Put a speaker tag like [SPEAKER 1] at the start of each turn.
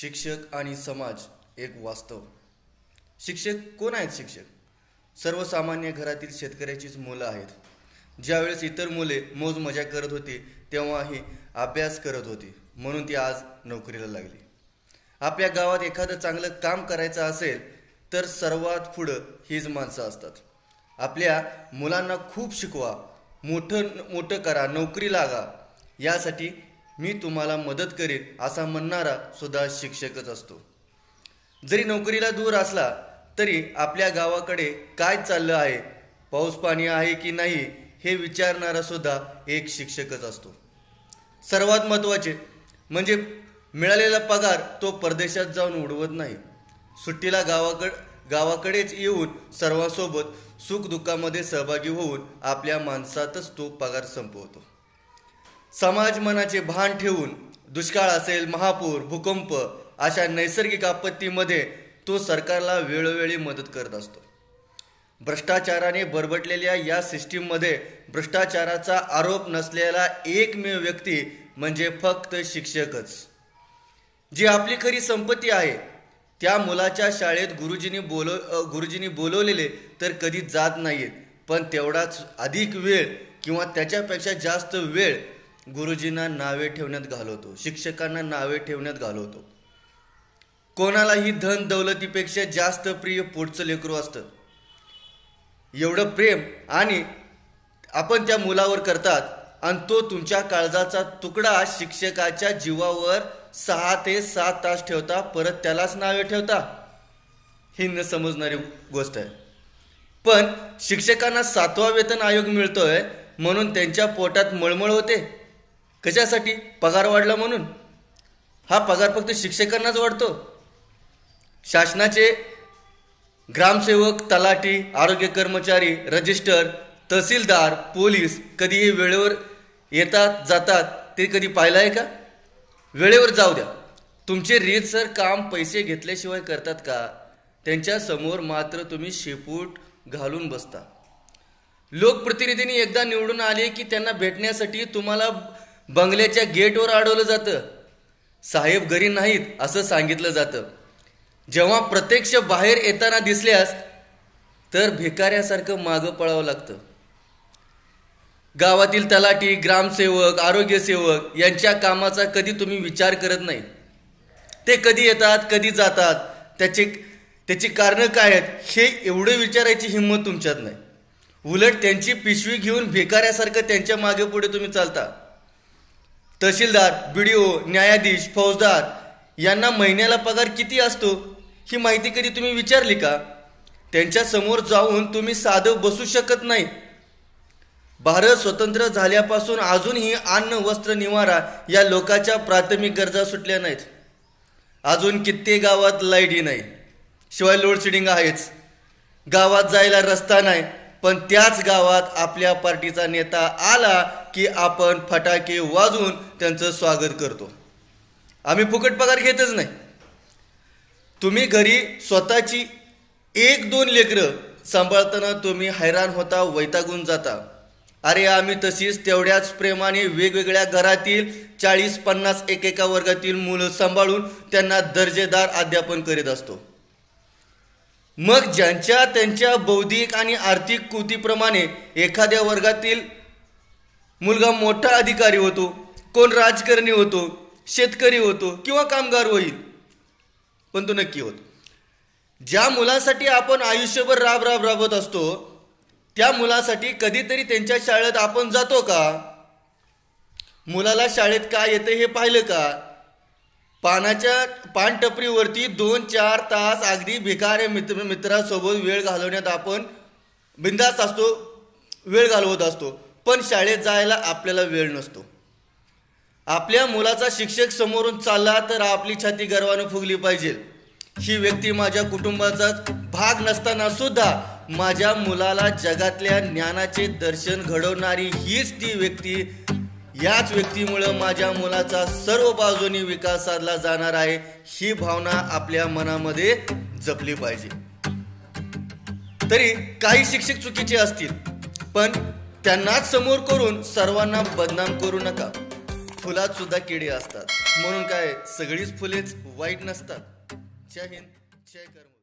[SPEAKER 1] शिक्षक आणि समाज एक वास्तव. शिक्षक कोण आहेत? शिक्षक सर्वसामान्य घरातील शेतकऱ्याचीच मुलं आहेत. ज्यावेळेस इतर मुले मौज मजा करत होती तेव्हाही अभ्यास करत होती, म्हणून ती आज नोकरीला लागली. आपल्या गावात एखादं चांगलं काम करायचं असेल तर सर्वात पुढं हीच माणसं असतात. आपल्या मुलांना खूप शिकवा, मोठं करा, नोकरी लागा, यासाठी मी तुम्हाला मदत करेन असा म्हणणारा सुद्धा शिक्षकच असतो. जरी नोकरीला दूर असला तरी आपल्या गावाकडे काय चाललं आहे, पाऊस पाणी आहे की नाही हे विचारणारा सुद्धा एक शिक्षकच असतो. सर्वात महत्त्वाचे म्हणजे मिळालेला पगार तो परदेशात जाऊन उडवत नाही. सुट्टीला गावाकडेच येऊन सर्वांसोबत सुखदुःखामध्ये सहभागी होऊन आपल्या माणसातच तो पगार संपवतो. समाज मनाचे भान ठेवून दुष्काळ असेल, महापूर, भूकंप अशा नैसर्गिक आपत्तीमध्ये तो सरकारला वेळोवेळी मदत करत असतो. भ्रष्टाचाराने बरबटलेल्या या सिस्टीममध्ये भ्रष्टाचाराचा आरोप नसलेला एकमेव व्यक्ती म्हणजे फक्त शिक्षकच. जी आपली खरी संपत्ती आहे. त्या मुलाच्या शाळेत गुरुजींनी बोलवलेले तर कधी जात नाहीत, पण तेवढाच अधिक वेळ किंवा त्याच्यापेक्षा जास्त वेळ गुरुजींना नावे ठेवण्यात घालवतो, शिक्षकांना नावे ठेवण्यात घालवतो. कोणालाही धन दौलतीपेक्षा जास्त प्रिय पोटचं लेकरू असतं. एवढं प्रेम आणि आपण त्या मुलावर करतात आणि तो तुमच्या काळजाचा तुकडा शिक्षकाच्या जीवावर 6 ते 7 तास ठेवता, परत त्यालाच नावे ठेवता. ही न समजणारी गोष्ट आहे. पण शिक्षकांना 7वा वेतन आयोग मिळतोय म्हणून त्यांच्या पोटात मळमळ होते. कशासाठी? पगार वाढला म्हणून. हा पगार फक्त शिक्षकांनाच वाढतो. शासनाचे ग्रामसेवक, तलाठी, आरोग्य कर्मचारी, रजिस्टर, तहसीलदार, पोलीस कधीही वेळेवर येतात जातात ते कधी पाहिलं आहे का? वेळेवर जाऊ द्या. तुमचे रीतसर काम पैसे घेतल्याशिवाय करतात का? त्यांच्या समोर मात्र तुम्ही शेपूट घालून बसता. लोकप्रतिनिधींनी एकदा निवडून आले की त्यांना भेटण्यासाठी तुम्हाला बंगल्याच्या गेटवर अडवलं जातं. साहेब घरी नाहीत असं सांगितलं जातं. जेव्हा प्रत्यक्ष बाहेर येताना दिसल्यास तर भिकाऱ्यासारखं मागं पळावं लागतं. गावातील तलाठी, ग्रामसेवक, आरोग्यसेवक यांच्या कामाचा कधी तुम्ही विचार करत नाही. ते कधी येतात, कधी जातात, त्याची कारणं काय आहेत हे एवढं विचारायची हिंमत तुमच्यात नाही. उलट त्यांची पिशवी घेऊन भिकाऱ्यासारखं त्यांच्या मागे पुढे तुम्ही चालता. तहसीलदार, BDO, न्यायाधीश, फौजदार यांना महिन्याला पगार किती असतो ही माहिती कधी तुम्ही विचारली का? त्यांच्या समोर जाऊन तुम्ही साधं बसू शकत नाही. भारत स्वतंत्र झाल्यापासून अजूनही अन्न, वस्त्र, निवारा या लोकांच्या प्राथमिक गरजा सुटल्या नाहीत. अजून कित्येक गावात लाईटही नाही, शिवाय लोडशेडिंग आहेच. गावात जायला रस्ता नाही, पण त्याच गावात आपल्या पार्टीचा नेता आला की आपण फटाके वाजवून त्यांचं स्वागत करतो. आम्ही फुकट पगार घेतच नाही. तुम्ही घरी स्वतःची 1-2 लेकरं सांभाळताना तुम्ही हैराण होता, वैतागून जाता. अरे आम्ही तशीच तेवढ्याच प्रेमाने वेगवेगळ्या घरातील 40-50 एकेका वर्गातील मुलं सांभाळून त्यांना दर्जेदार अध्यापन करीत असतो. मग ज्यांच्या त्यांच्या बौद्धिक आणि आर्थिक कृतीप्रमाणे एखाद्या वर्गातील मुलगा मोठा अधिकारी होतो, कोण राजकारणी होतो, शेतकरी होतो किंवा कामगार होईल, पण तो नक्की होतो. ज्या मुलांसाठी आपण आयुष्यभर राबत असतो त्या मुलासाठी कधीतरी त्यांच्या शाळेत आपण जातो का? मुलाला शाळेत काय येतं हे पाहिलं का? पानटपरीवरती 2-4 तास अगदी भिकाऱ्या मित्रासोबत वेळ घालवण्यात आपण बिंदास असतो, वेळ घालवत असतो. पण शाळेत जायला आपल्याला वेळ नसतो. आपल्या मुलाचा शिक्षक समोरून चालला तर आपली छाती गर्वानं फुगली पाहिजे. ही व्यक्ती माझ्या कुटुंबाचाच भाग नसताना सुद्धा माझ्या मुलाला जगातल्या ज्ञानाचे दर्शन घडवणारी हीच ती व्यक्ती. याच व्यक्तीमुळं माझ्या मुलाचा सर्व बाजूनी विकास साधला जाणार आहे, ही भावना आपल्या मनामध्ये जपली पाहिजे. तरी काही शिक्षक चुकीचे असतील, पण त्यांनाच समोर करून सर्वांना बदनाम करू नका. फुलात सुद्धा किडे असतात. म्हणून काय सगळीच फुलेच वाईट नसतात. जय हिंद, जय कर्म.